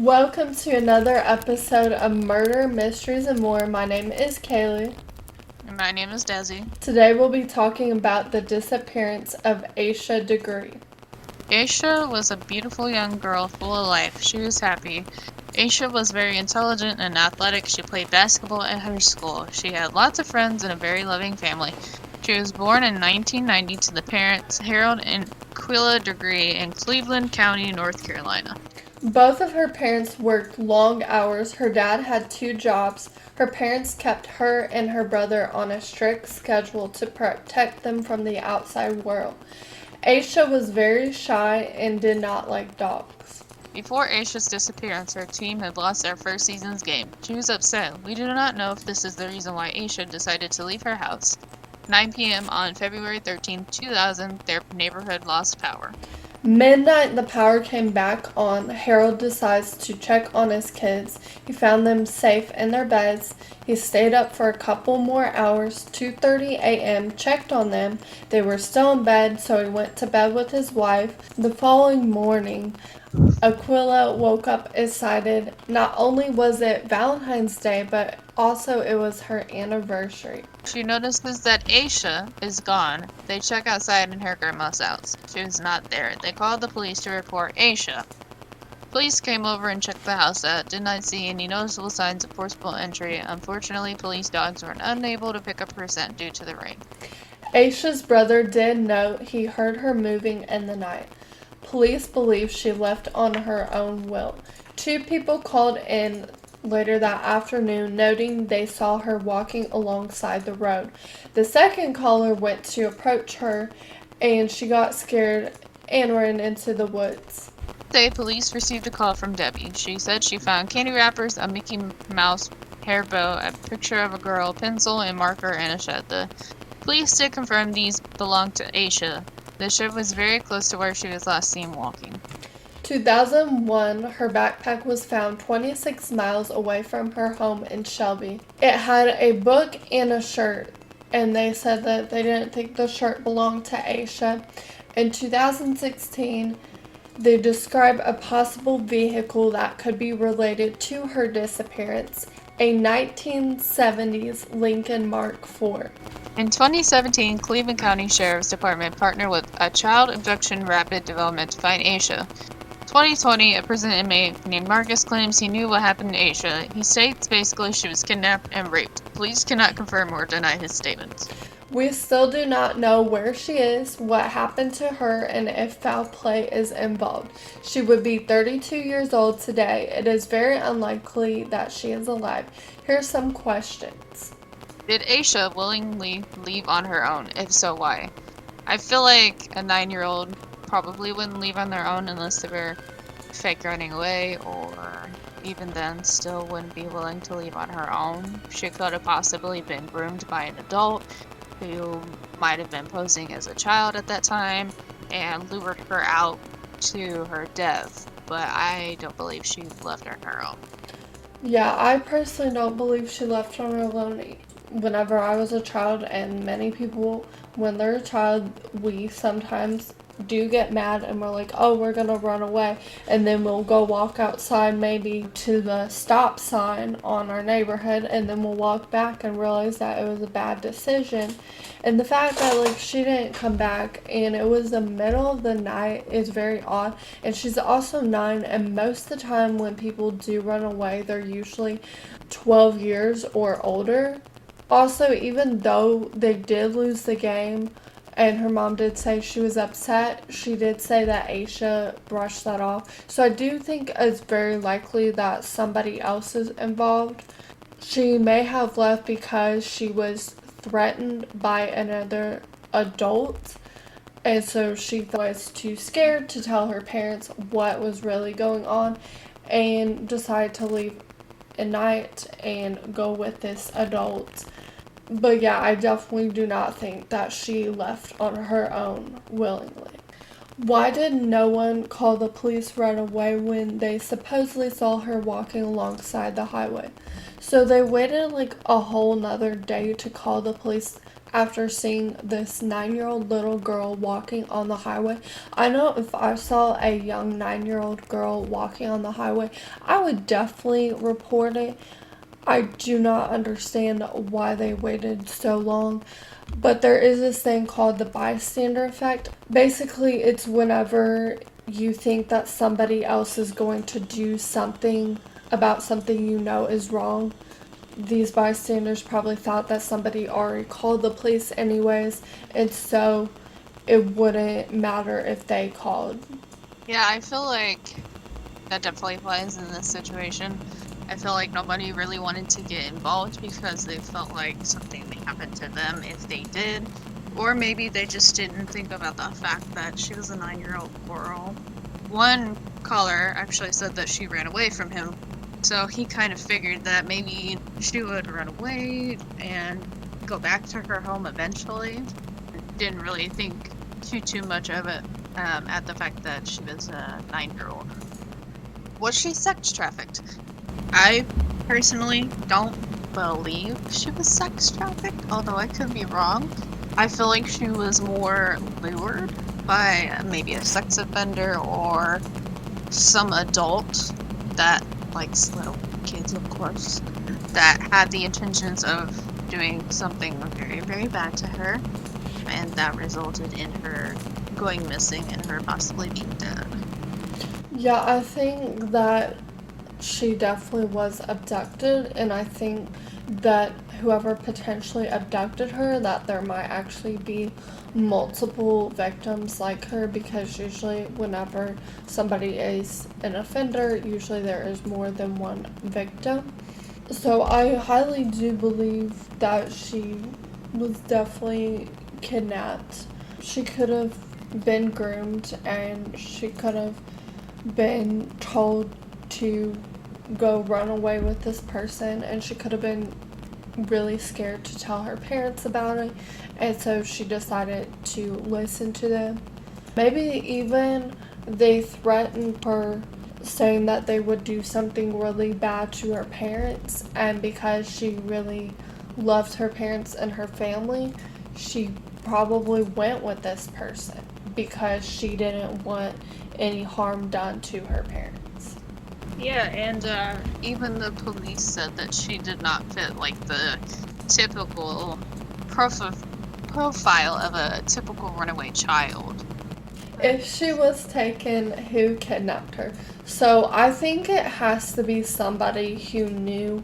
Welcome to another episode of Murder, Mysteries, and More. My name is Kaylee. And my name is Desi. Today we'll be talking about the disappearance of Asha Degree. Asha was a beautiful young girl full of life. She was happy. Asha was very intelligent and athletic. She played basketball at her school. She had lots of friends and a very loving family. She was born in 1990 to the parents Harold and Iquilla Degree in Cleveland County, North Carolina. Both of her parents worked long hours. Her dad had 2 jobs. Her parents kept her and her brother on a strict schedule to protect them from the outside world. Asha was very shy and did not like dogs. Before Asha's disappearance, her team had lost their first season's game. She was upset. We do not know if this is the reason why Asha decided to leave her house. 9 p.m. on February 13, 2000, their neighborhood lost power. Midnight, the power came back on. Harold decides to check on his kids. He found them safe in their beds. He stayed up for a couple more hours. 2:30 a.m. checked on them. They were still in bed, so he went to bed with his wife. The following morning, Iquilla woke up excited. Not only was it Valentine's Day, but also it was her anniversary. She notices that Asha is gone. They check outside in her grandma's house. She was not there. They called the police to report Asha. Police came over and checked the house out. Did not see any noticeable signs of forcible entry. Unfortunately, police dogs were unable to pick up her scent due to the rain. Asha's brother did note he heard her moving in the night. Police believe she left on her own will. 2 people called in later that afternoon, noting they saw her walking alongside the road. The second caller went to approach her, and she got scared and ran into the woods. Today, police received a call from Debbie. She said she found candy wrappers, a Mickey Mouse hair bow, a picture of a girl, pencil and marker, and a shed. The police did confirm these belonged to Asha. The shed was very close to where she was last seen walking. 2001, her backpack was found 26 miles away from her home in Shelby. It had a book and a shirt, and they said that they didn't think the shirt belonged to Asha. In 2016, they describe a possible vehicle that could be related to her disappearance, a 1970s Lincoln Mark IV. In 2017, Cleveland County Sheriff's Department partnered with a Child Abduction Rapid Development to find Asha. 2020, a prison inmate named Marcus claims he knew what happened to Asha. He states basically she was kidnapped and raped. Police cannot confirm or deny his statements. We still do not know where she is, what happened to her, and if foul play is involved. She would be 32 years old today. It is very unlikely that she is alive. Here are some questions. Did Asha willingly leave on her own? If so, why? I feel like a 9-year-old probably wouldn't leave on their own unless they were fake running away, or even then still wouldn't be willing to leave on her own. She could have possibly been groomed by an adult who might have been posing as a child at that time and lured her out to her death, but I don't believe she left on her own. Yeah, I personally don't believe she left on her own. Whenever I was a child, and many people, when they're a child, we sometimes do get mad and we're like, oh, we're gonna run away, and then we'll go walk outside maybe to the stop sign on our neighborhood, and then we'll walk back and realize that it was a bad decision. And the fact that like she didn't come back and it was the middle of the night is very odd. And she's also 9, and most of the time when people do run away, they're usually 12 years or older. Also, even though they did lose the game, and her mom did say she was upset, she did say that Asha brushed that off. So I do think it's very likely that somebody else is involved. She may have left because she was threatened by another adult, and so she was too scared to tell her parents what was really going on and decided to leave at night and go with this adult. But yeah, I definitely do not think that she left on her own willingly. Why did no one call the police right away when they supposedly saw her walking alongside the highway? So they waited like a whole nother day to call the police after seeing this 9-year-old little girl walking on the highway. I know if I saw a young 9-year-old girl walking on the highway, I would definitely report it. I do not understand why they waited so long. But there is this thing called the bystander effect. Basically, it's whenever you think that somebody else is going to do something about something you know is wrong. These bystanders probably thought that somebody already called the police anyways, and so it wouldn't matter if they called. Yeah, I feel like that definitely applies in this situation. I feel like nobody really wanted to get involved because they felt like something may happen to them if they did. Or maybe they just didn't think about the fact that she was a 9-year-old girl. One caller actually said that she ran away from him. So he kind of figured that maybe she would run away and go back to her home eventually. Didn't really think too much of it at the fact that she was a 9-year-old. Was she sex trafficked? I personally don't believe she was sex trafficked, although I could be wrong. I feel like she was more lured by maybe a sex offender or some adult that likes little kids, of course, that had the intentions of doing something very, very bad to her, and that resulted in her going missing and her possibly being dead. Yeah, I think that she definitely was abducted, and I think that whoever potentially abducted her, that there might actually be multiple victims like her, because usually whenever somebody is an offender, usually there is more than one victim. So I highly do believe that she was definitely kidnapped. She could have been groomed, and she could have been told to go run away with this person, and she could have been really scared to tell her parents about it, and so she decided to listen to them. Maybe even they threatened her, saying that they would do something really bad to her parents, and because she really loved her parents and her family, she probably went with this person because she didn't want any harm done to her parents. Yeah, and even the police said that she did not fit like the typical profile of a typical runaway child. If she was taken, who kidnapped her? So I think it has to be somebody who knew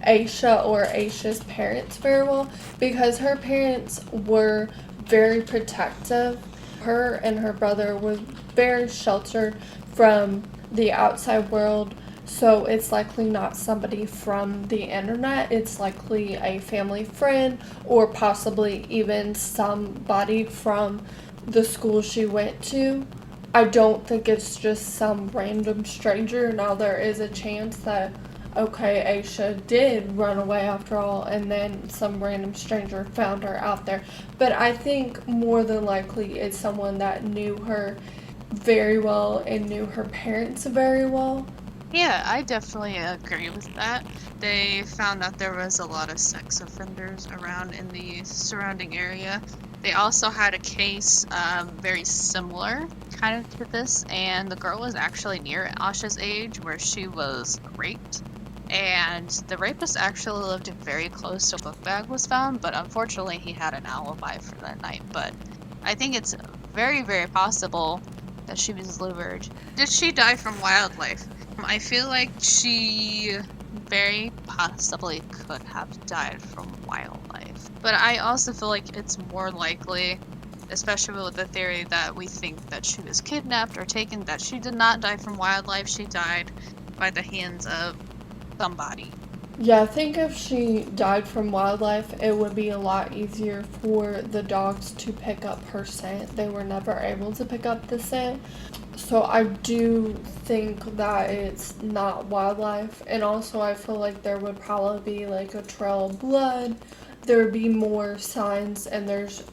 Asha or Asha's parents very well, because her parents were very protective. Her and her brother were very sheltered from the outside world, so it's likely not somebody from the internet. It's likely a family friend, or possibly even somebody from the school she went to. I don't think it's just some random stranger. Now, there is a chance that, okay, Asha did run away after all, and then some random stranger found her out there. But I think more than likely it's someone that knew her very well and knew her parents very well. Yeah, I definitely agree with that. They found that there was a lot of sex offenders around in the surrounding area. They also had a case very similar kind of to this, and the girl was actually near Asha's age where she was raped. And the rapist actually lived very close to a book bag was found, but unfortunately he had an alibi for that night. But I think it's very, very possible that she was lured. Did she die from wildlife? I feel like she very possibly could have died from wildlife. But I also feel like it's more likely, especially with the theory that we think that she was kidnapped or taken, that she did not die from wildlife. She died by the hands of somebody. Yeah, I think if she died from wildlife, it would be a lot easier for the dogs to pick up her scent. They were never able to pick up the scent. So I do think that it's not wildlife. And also I feel like there would probably be like a trail of blood. There would be more signs, and there's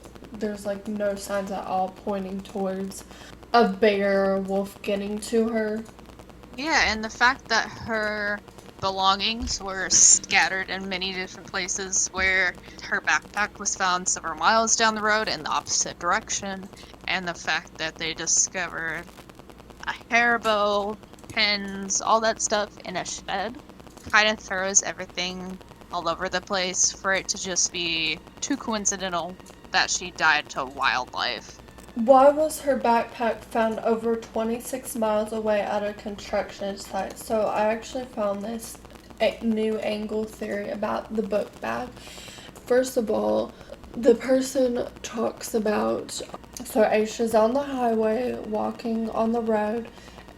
like no signs at all pointing towards a bear or wolf getting to her. Yeah, and the fact that her belongings were scattered in many different places, where her backpack was found several miles down the road in the opposite direction, and the fact that they discovered a hair bow, pins, all that stuff in a shed kind of throws everything all over the place for it to just be too coincidental that she died to wildlife. Why was her backpack found over 26 miles away at a construction site? So I actually found this new angle theory about the book bag. First of all, the person talks about, so Asha's on the highway walking on the road,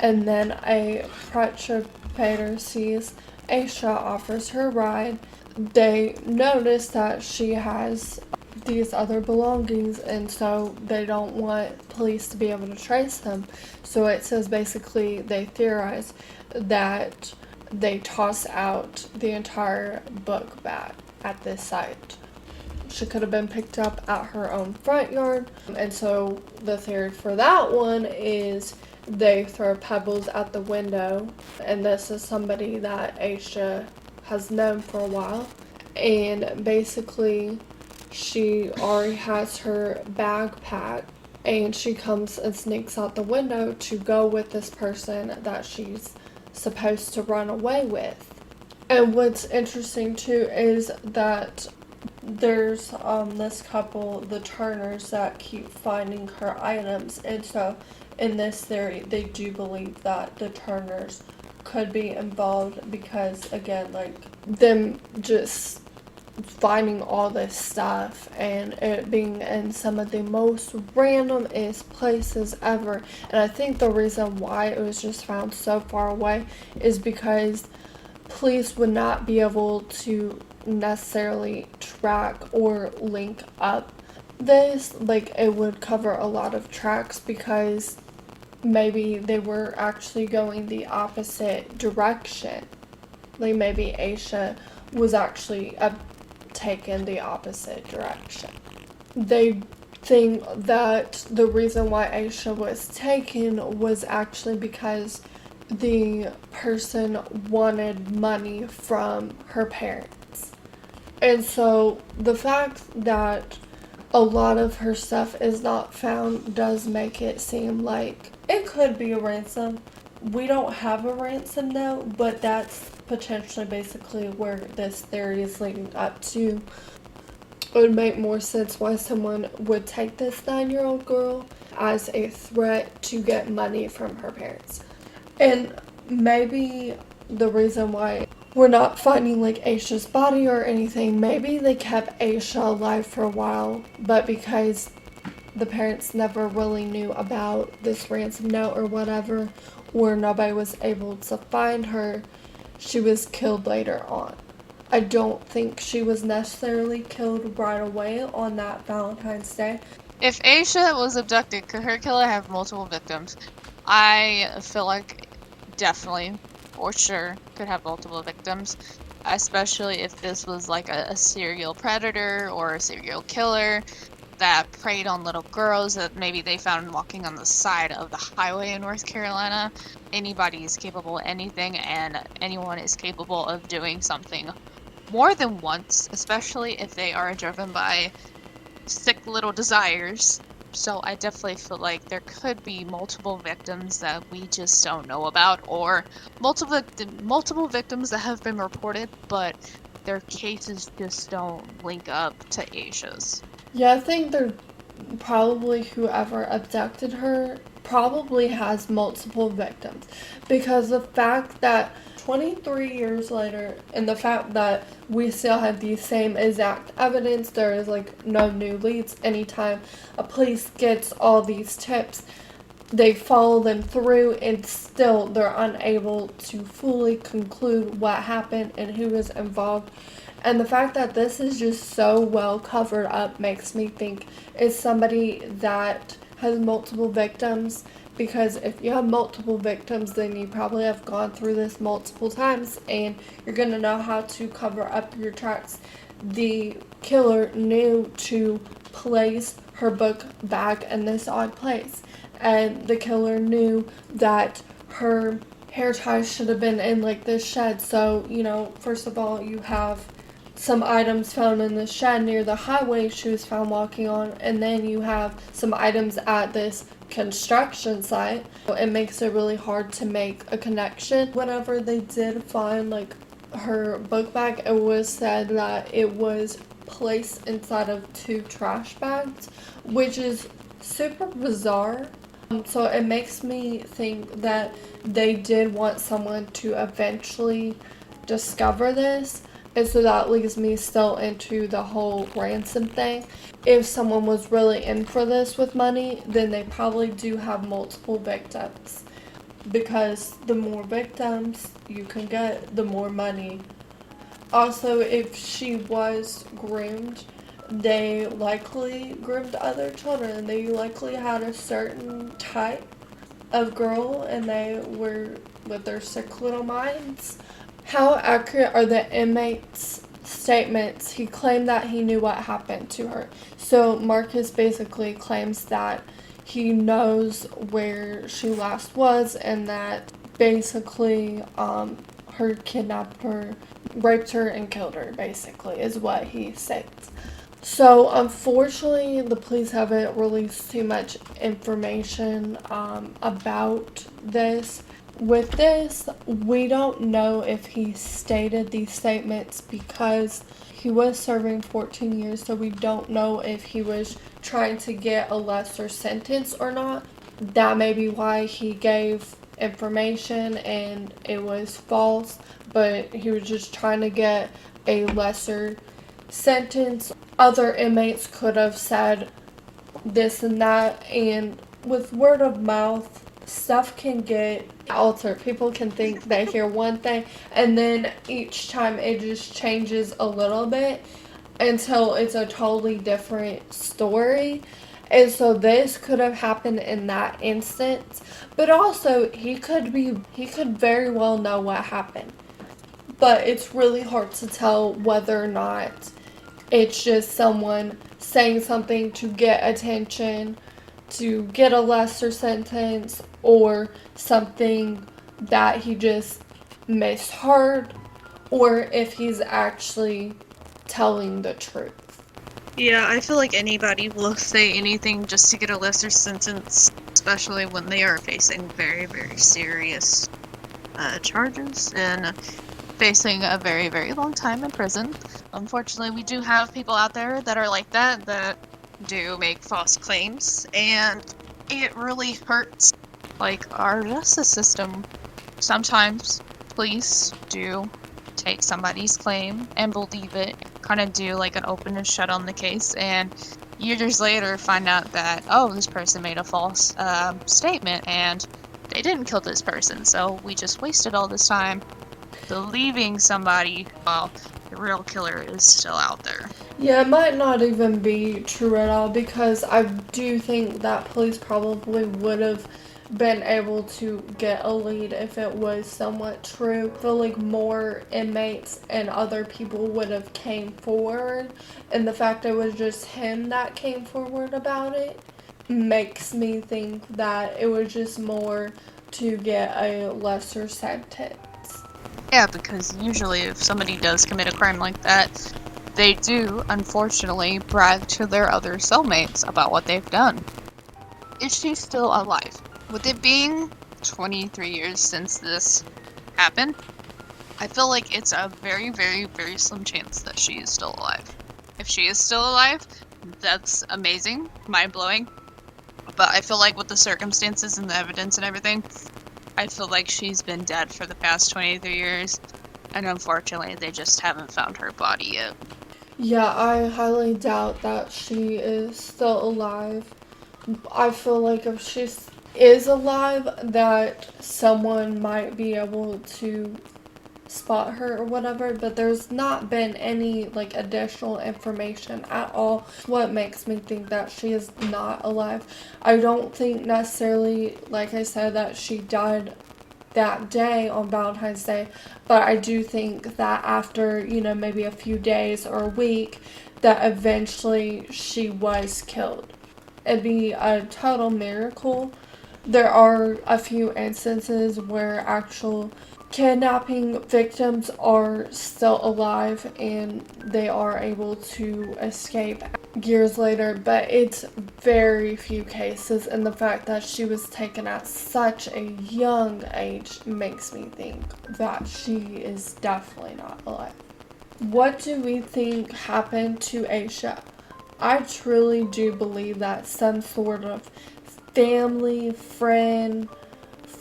and then a petropater sees Asha, offers her a ride. They notice that she has these other belongings, and so they don't want police to be able to trace them. So it says basically they theorize that they toss out the entire book bag at this site. She could have been picked up at her own front yard, and so the theory for that one is they throw pebbles at the window, and this is somebody that Asha has known for a while, and basically she already has her bag packed, and she comes and sneaks out the window to go with this person that she's supposed to run away with. And what's interesting too is that there's this couple, the Turners, that keep finding her items, and so in this theory they do believe that the Turners could be involved, because again, like, them just finding all this stuff and it being in some of the most randomest places ever. And I think the reason why it was just found so far away is because police would not be able to necessarily track or link up this. Like, it would cover a lot of tracks because maybe they were actually going the opposite direction. Like, maybe Asha was actually taken the opposite direction. They think that the reason why Asha was taken was actually because the person wanted money from her parents. And so the fact that a lot of her stuff is not found does make it seem like it could be a ransom. We don't have a ransom though, but that's potentially basically where this theory is leading up to. It would make more sense why someone would take this 9-year-old girl as a threat to get money from her parents. And maybe the reason why we're not finding like Asha's body or anything, maybe they kept Asha alive for a while, but because the parents never really knew about this ransom note or whatever, or nobody was able to find her, she was killed later on. I don't think she was necessarily killed right away on that Valentine's Day. If Asha was abducted, could her killer have multiple victims? I feel like definitely, for sure, could have multiple victims, especially if this was like a serial predator or a serial killer that preyed on little girls that maybe they found walking on the side of the highway in North Carolina. Anybody is capable of anything, and anyone is capable of doing something more than once, especially if they are driven by sick little desires. So I definitely feel like there could be multiple victims that we just don't know about, or multiple victims that have been reported, but their cases just don't link up to Asha's. Yeah, I think they're probably whoever abducted her probably has multiple victims, because the fact that 23 years later, and the fact that we still have the same exact evidence, there is like no new leads. Anytime a police gets all these tips, they follow them through, and still they're unable to fully conclude what happened and who was involved. And the fact that this is just so well covered up makes me think it's somebody that has multiple victims, because if you have multiple victims, then you probably have gone through this multiple times and you're going to know how to cover up your tracks. The killer knew to place her book bag in this odd place, and the killer knew that her hair ties should have been in like this shed. So, you know, first of all, you have some items found in the shed near the highway she was found walking on, and then you have some items at this construction site. It makes it really hard to make a connection. Whenever they did find like her book bag, it was said that it was placed inside of 2 trash bags, which is super bizarre. So it makes me think that they did want someone to eventually discover this. And so that leads me still into the whole ransom thing. If someone was really in for this with money, then they probably do have multiple victims. Because the more victims you can get, the more money. Also, if she was groomed, they likely groomed other children. They likely had a certain type of girl, and they were with their sick little minds. How accurate are the inmates' statements? He claimed that he knew what happened to her. So Marcus basically claims that he knows where she last was, and that basically her kidnapped her, raped her, and killed her, basically, is what he states. So, unfortunately, the police haven't released too much information about this. With this, we don't know if he stated these statements because he was serving 14 years, so we don't know if he was trying to get a lesser sentence or not. That may be why he gave information and it was false, but he was just trying to get a lesser sentence. Other inmates could have said this and that, and with word of mouth, stuff can get altered. People can think they hear one thing, and then each time it just changes a little bit until it's a totally different story. And so this could have happened in that instance, but also he could very well know what happened. But it's really hard to tell whether or not it's just someone saying something to get attention, to get a lesser sentence, or something that he just misheard, or if he's actually telling the truth. Yeah, I feel like anybody will say anything just to get a lesser sentence, especially when they are facing very, very serious charges and facing a very, very long time in prison. Unfortunately, we do have people out there that are like that do make false claims, and it really hurts, like, our justice system. Sometimes police do take somebody's claim and believe it, kind of do like an open and shut on the case, and years later find out that, oh, this person made a false statement and they didn't kill this person, so we just wasted all this time believing somebody while the real killer is still out there. Yeah, it might not even be true at all, because I do think that police probably would have been able to get a lead if it was somewhat true. I feel like more inmates and other people would have came forward, and the fact it was just him that came forward about it makes me think that it was just more to get a lesser sentence. Yeah, because usually if somebody does commit a crime like that, they do, unfortunately, brag to their other cellmates about what they've done. Is she still alive? With it being 23 years since this happened, I feel like it's a very, very, very slim chance that she is still alive. If she is still alive, that's amazing, mind-blowing. But I feel like with the circumstances and the evidence and everything, I feel like she's been dead for the past 23 years, and unfortunately they just haven't found her body yet. Yeah, I highly doubt that she is still alive. I feel like if she is alive, that someone might be able to spot her or whatever, but there's not been any like additional information at all. What makes me think that she is not alive. I don't think necessarily, like I said, that she died that day on Valentine's Day, but I do think that after, you know, maybe a few days or a week, that eventually she was killed. It'd be a total miracle, there are a few instances where actual kidnapping victims are still alive and they are able to escape years later, but it's very few cases, and the fact that she was taken at such a young age makes me think that she is definitely not alive. What do we think happened to Asha? I truly do believe that some sort of family, friend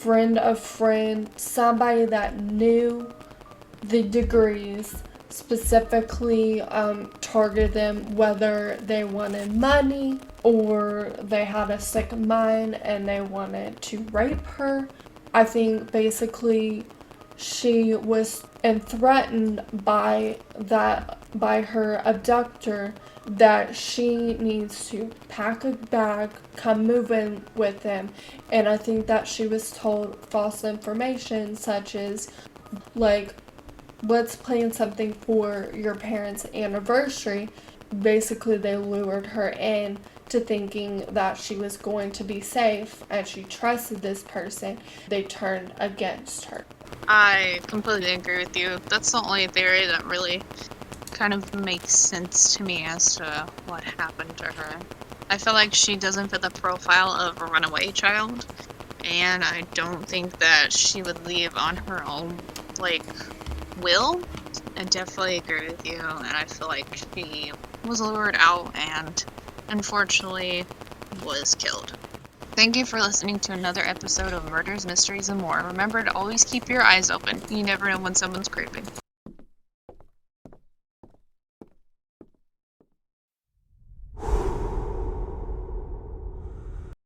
of friend, somebody that knew the degrees specifically targeted them, whether they wanted money or they had a sick mind and they wanted to rape her. I think basically she was threatened by her abductor that she needs to pack a bag, come move in with him, and I think that she was told false information such as like, let's plan something for your parents' anniversary. Basically, they lured her in to thinking that she was going to be safe and she trusted this person. They turned against her. I completely agree with you. That's the only theory that really kind of makes sense to me as to what happened to her. I feel like she doesn't fit the profile of a runaway child, and I don't think that she would leave on her own, like, will. I definitely agree with you, and I feel like she was lured out and unfortunately was killed. Thank you for listening to another episode of Murders, Mysteries, and More. Remember to always keep your eyes open. You never know when someone's creeping.